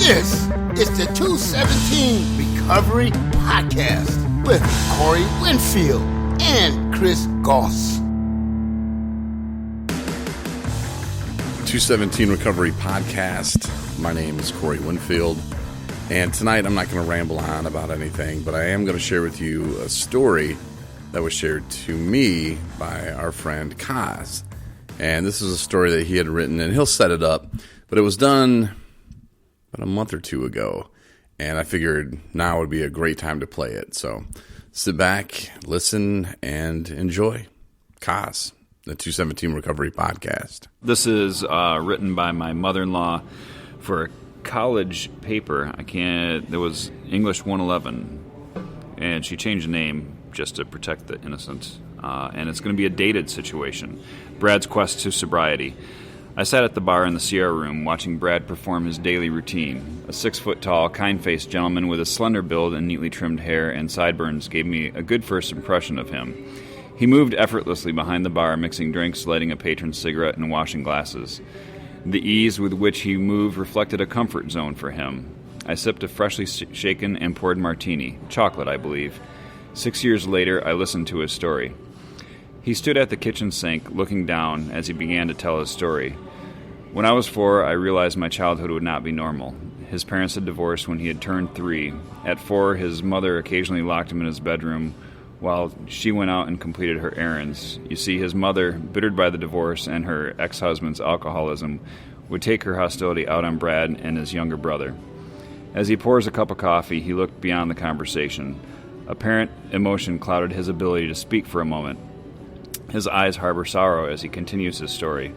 This is the 217 Recovery Podcast with Corey Winfield and Chris Goss. 217 Recovery Podcast. My name is Corey Winfield, and tonight I'm not going to ramble on about anything, but I am going to share with you a story that was shared to me by our friend Kaz. And this is a story that he had written, and he'll set it up, but it was done about a month or two ago, and I figured now would be a great time to play it. So sit back, listen, and enjoy. Kaz, the 217 Recovery Podcast. This is written by my mother-in-law for a college paper. There was English 111, and she changed the name just to protect the innocent. And it's going to be a dated situation. Brad's quest to sobriety. I sat at the bar in the Sierra room watching Brad perform his daily routine. A 6-foot-tall, kind-faced gentleman with a slender build and neatly trimmed hair and sideburns gave me a good first impression of him. He moved effortlessly behind the bar, mixing drinks, lighting a patron's cigarette, and washing glasses. The ease with which he moved reflected a comfort zone for him. I sipped a freshly shaken and poured martini, chocolate, I believe. 6 years later, I listened to his story. He stood at the kitchen sink, looking down as he began to tell his story. When I was 4, I realized my childhood would not be normal. His parents had divorced when he had turned 3. At 4, his mother occasionally locked him in his bedroom while she went out and completed her errands. You see, his mother, bittered by the divorce and her ex-husband's alcoholism, would take her hostility out on Brad and his younger brother. As he pours a cup of coffee, he looked beyond the conversation. Apparent emotion clouded his ability to speak for a moment. His eyes harbor sorrow as he continues his story.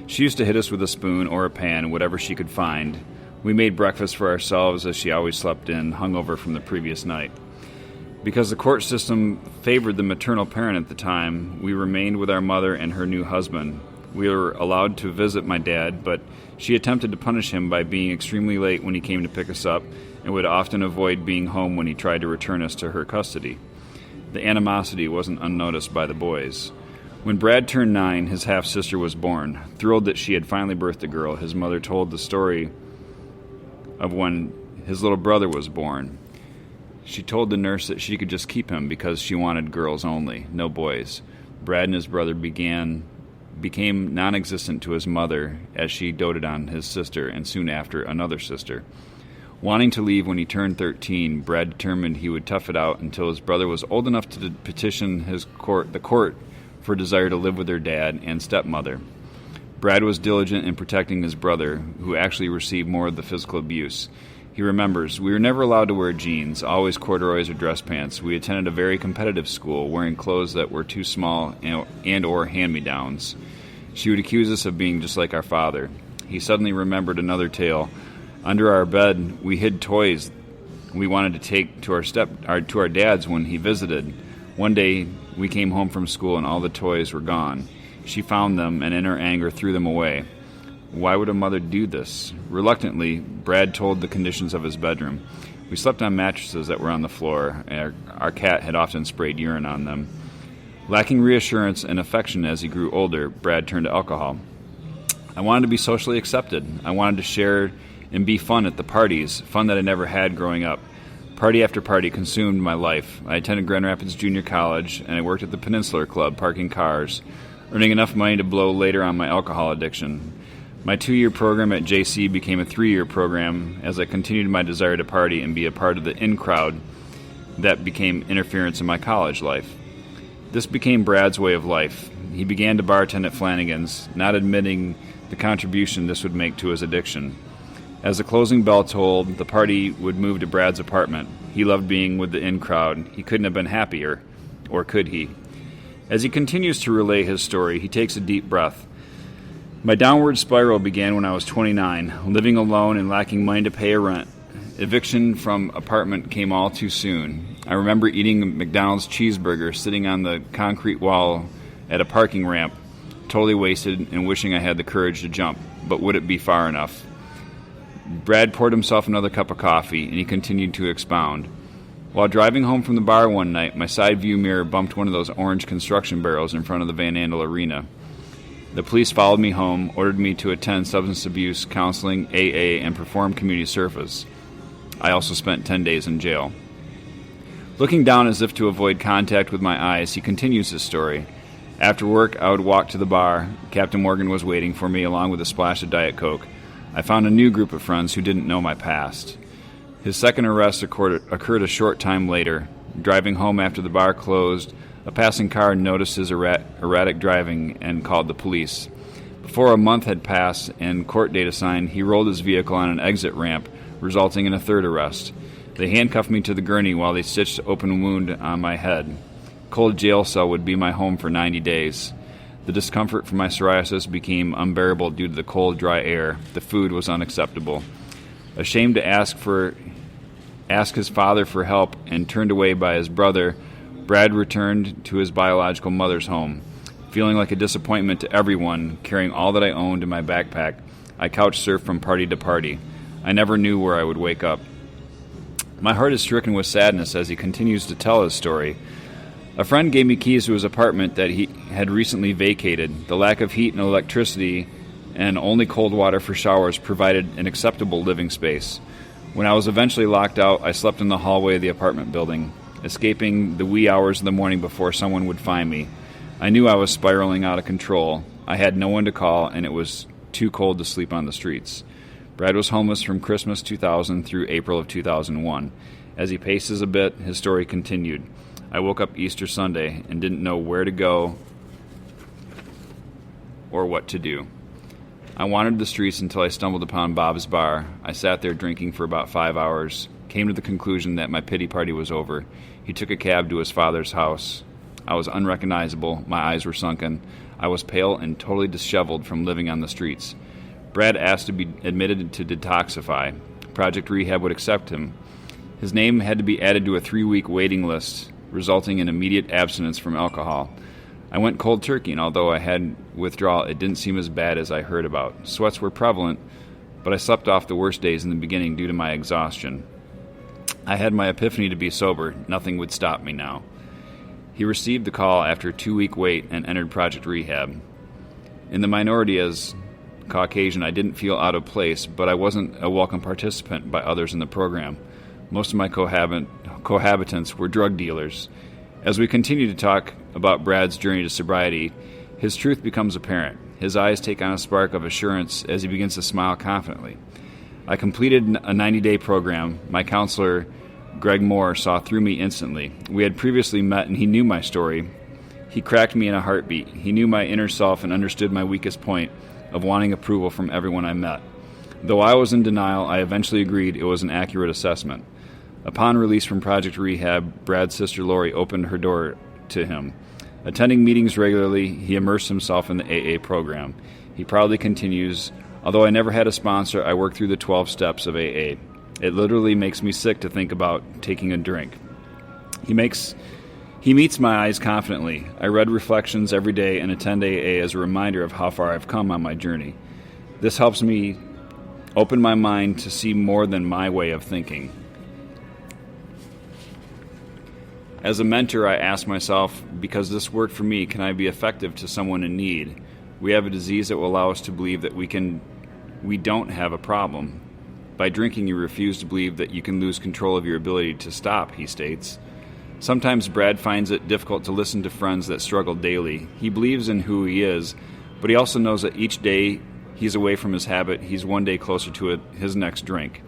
She used to hit us with a spoon or a pan, whatever she could find. We made breakfast for ourselves as she always slept in, hungover from the previous night. Because the court system favored the maternal parent at the time, we remained with our mother and her new husband. We were allowed to visit my dad, but she attempted to punish him by being extremely late when he came to pick us up and would often avoid being home when he tried to return us to her custody. The animosity wasn't unnoticed by the boys. When Brad turned 9, his half-sister was born. Thrilled that she had finally birthed a girl, his mother told the story of when his little brother was born. She told the nurse that she could just keep him because she wanted girls only, no boys. Brad and his brother became non-existent to his mother as she doted on his sister and soon after another sister. Wanting to leave when he turned 13, Brad determined he would tough it out until his brother was old enough to petition the court for desire to live with their dad and stepmother. Brad was diligent in protecting his brother, who actually received more of the physical abuse. He remembers, "We were never allowed to wear jeans, always corduroys or dress pants. We attended a very competitive school, wearing clothes that were too small and or hand-me-downs. She would accuse us of being just like our father." He suddenly remembered another tale. Under our bed, we hid toys we wanted to take to our dad's when he visited. One day, we came home from school and all the toys were gone. She found them and in her anger threw them away. Why would a mother do this? Reluctantly, Brad told the conditions of his bedroom. We slept on mattresses that were on the floor. Our cat had often sprayed urine on them. Lacking reassurance and affection as he grew older, Brad turned to alcohol. I wanted to be socially accepted. I wanted to share and be fun at the parties, fun that I never had growing up. Party after party consumed my life. I attended Grand Rapids Junior College, and I worked at the Peninsular Club, parking cars, earning enough money to blow later on my alcohol addiction. My 2-year program at JC became a 3-year program as I continued my desire to party and be a part of the in-crowd that became interference in my college life. This became Brad's way of life. He began to bartend at Flanagan's, not admitting the contribution this would make to his addiction. As the closing bell tolled, the party would move to Brad's apartment. He loved being with the in-crowd. He couldn't have been happier, or could he? As he continues to relay his story, he takes a deep breath. My downward spiral began when I was 29, living alone and lacking money to pay a rent. Eviction from apartment came all too soon. I remember eating a McDonald's cheeseburger sitting on the concrete wall at a parking ramp, totally wasted and wishing I had the courage to jump, but would it be far enough? Brad poured himself another cup of coffee, and he continued to expound. While driving home from the bar one night, my side view mirror bumped one of those orange construction barrels in front of the Van Andel Arena. The police followed me home, ordered me to attend substance abuse counseling, AA, and perform community service. I also spent 10 days in jail. Looking down as if to avoid contact with my eyes, he continues his story. After work, I would walk to the bar. Captain Morgan was waiting for me along with a splash of Diet Coke. I found a new group of friends who didn't know my past. His second arrest occurred a short time later. Driving home after the bar closed, a passing car noticed his erratic driving and called the police. Before a month had passed and court date assigned, he rolled his vehicle on an exit ramp, resulting in a third arrest. They handcuffed me to the gurney while they stitched an open wound on my head. Cold jail cell would be my home for 90 days. The discomfort from my psoriasis became unbearable due to the cold, dry air. The food was unacceptable. Ashamed to ask his father for help and turned away by his brother, Brad returned to his biological mother's home. Feeling like a disappointment to everyone, carrying all that I owned in my backpack, I couch surfed from party to party. I never knew where I would wake up. My heart is stricken with sadness as he continues to tell his story. A friend gave me keys to his apartment that he had recently vacated. The lack of heat and electricity and only cold water for showers provided an acceptable living space. When I was eventually locked out, I slept in the hallway of the apartment building, escaping the wee hours of the morning before someone would find me. I knew I was spiraling out of control. I had no one to call, and it was too cold to sleep on the streets. Brad was homeless from Christmas 2000 through April of 2001. As he paces a bit, his story continued. I woke up Easter Sunday and didn't know where to go or what to do. I wandered the streets until I stumbled upon Bob's Bar. I sat there drinking for about 5 hours, came to the conclusion that my pity party was over. He took a cab to his father's house. I was unrecognizable, my eyes were sunken. I was pale and totally disheveled from living on the streets. Brad asked to be admitted to detoxify. Project Rehab would accept him. His name had to be added to a 3-week waiting list, resulting in immediate abstinence from alcohol. I went cold turkey, and although I had withdrawal, it didn't seem as bad as I heard about. Sweats were prevalent, but I slept off the worst days in the beginning due to my exhaustion. I had my epiphany to be sober. Nothing would stop me now. He received the call after a 2-week wait and entered Project Rehab. In the minority as Caucasian, I didn't feel out of place, but I wasn't a welcome participant by others in the program. Most of my cohabitants were drug dealers. As we continue to talk about Brad's journey to sobriety, his truth becomes apparent. His eyes take on a spark of assurance as he begins to smile confidently. I completed a 90-day program. My counselor, Greg Moore, saw through me instantly. We had previously met and he knew my story. He cracked me in a heartbeat. He knew my inner self and understood my weakest point of wanting approval from everyone I met. Though I was in denial, I eventually agreed it was an accurate assessment. Upon release from Project Rehab, Brad's sister Lori opened her door to him. Attending meetings regularly, he immersed himself in the AA program. He proudly continues, although I never had a sponsor, I worked through the 12 steps of AA. It literally makes me sick to think about taking a drink. He meets my eyes confidently. I read reflections every day and attend AA as a reminder of how far I've come on my journey. This helps me open my mind to see more than my way of thinking. As a mentor, I ask myself, because this worked for me, can I be effective to someone in need? We have a disease that will allow us to believe that we don't have a problem. By drinking, you refuse to believe that you can lose control of your ability to stop, he states. Sometimes Brad finds it difficult to listen to friends that struggle daily. He believes in who he is, but he also knows that each day he's away from his habit, he's one day closer to his next drink.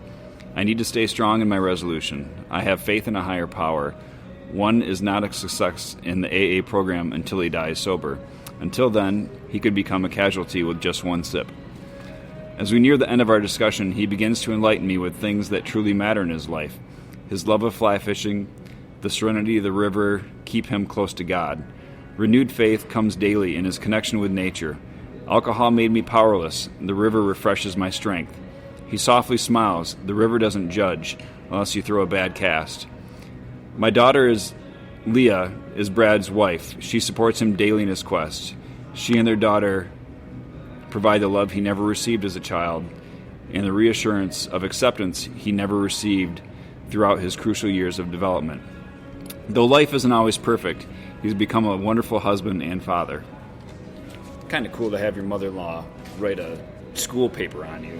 I need to stay strong in my resolution. I have faith in a higher power. One is not a success in the AA program until he dies sober. Until then, he could become a casualty with just one sip. As we near the end of our discussion, he begins to enlighten me with things that truly matter in his life. His love of fly fishing, the serenity of the river keep him close to God. Renewed faith comes daily in his connection with nature. Alcohol made me powerless. The river refreshes my strength. He softly smiles. The river doesn't judge unless you throw a bad cast. My daughter Leah is Brad's wife. She supports him daily in his quest. She and their daughter provide the love he never received as a child and the reassurance of acceptance he never received throughout his crucial years of development. Though life isn't always perfect, he's become a wonderful husband and father. kind of cool to have your mother-in-law write a school paper on you.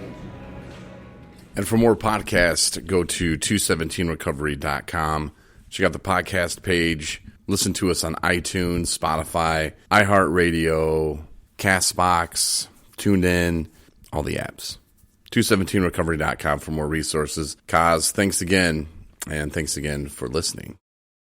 And for more podcasts, go to 217recovery.com. Check out the podcast page. Listen to us on iTunes, Spotify, iHeartRadio, CastBox, TuneIn, all the apps. 217recovery.com for more resources. Kaz, thanks again, and thanks again for listening.